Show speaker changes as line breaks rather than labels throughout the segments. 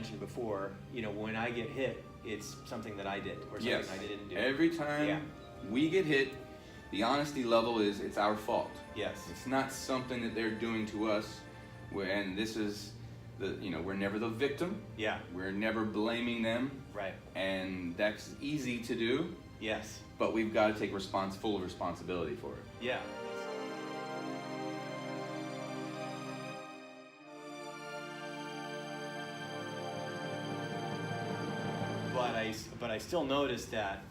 mentioned before, when I get hit, it's something that I did or something
Yes.
I didn't do.
Every time we get hit, the honesty level is it's our fault.
Yes.
It's not something that they're doing to us. And this is we're never the victim.
Yeah.
We're never blaming them.
Right.
And that's easy to do.
Yes.
But we've got to take full responsibility for it.
Yeah. But I still noticed that,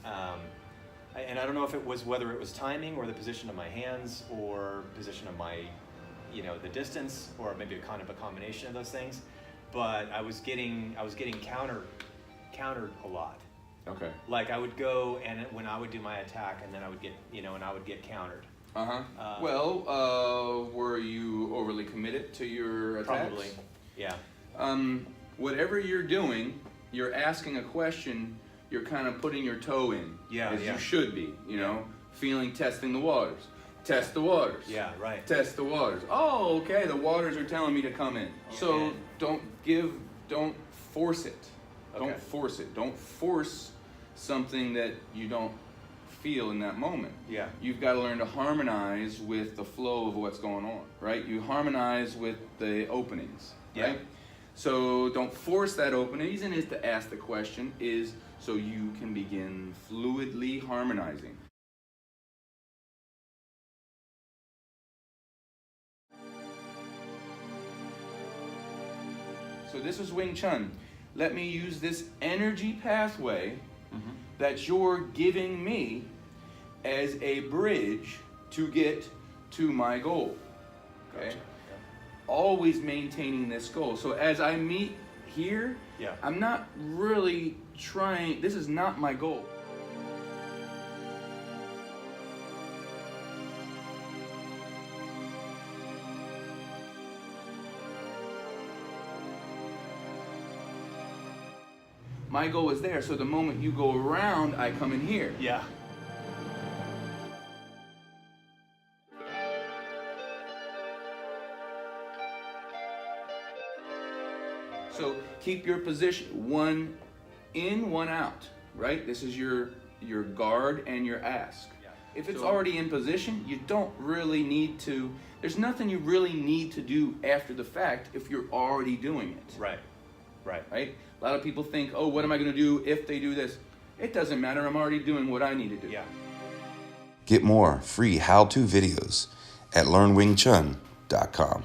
and I don't know if it was whether it was timing or the position of my hands or position of my, the distance, or maybe a kind of a combination of those things. But I was getting countered a lot.
Okay.
Like I would go and when I would do my attack, and then I would get countered.
Well, were you overly committed to your attacks?
Probably. Yeah.
Whatever you're doing, you're asking a question. You're kind of putting your toe in, as you should be. Testing the waters. Test the waters.
Yeah, right.
Test the waters. Oh, okay. The waters are telling me to come in. Okay. So don't force it.
Okay.
Don't force it. Don't force something that you don't feel in that moment.
Yeah.
You've got to learn to harmonize with the flow of what's going on, right? You harmonize with the openings, right? So don't force that opening. The reason is to ask the question is so you can begin fluidly harmonizing. So this is Wing Chun. Let me use this energy pathway that you're giving me as a bridge to get to my goal. Okay?
Gotcha.
Always maintaining this goal. So as I meet here, I'm not really trying, this is not my goal. My goal is there, so the moment you go around, I come in here.
Yeah.
So keep your position, one in, one out, right? This is your guard and your ask.
Yeah.
If it's already in position, you don't really need to, there's nothing you really need to do after the fact if you're already doing it.
Right. Right.
Right? A lot of people think, oh, what am I going to do if they do this? It doesn't matter. I'm already doing what I need to do.
Yeah.
Get more free how-to videos at learnwingchun.com.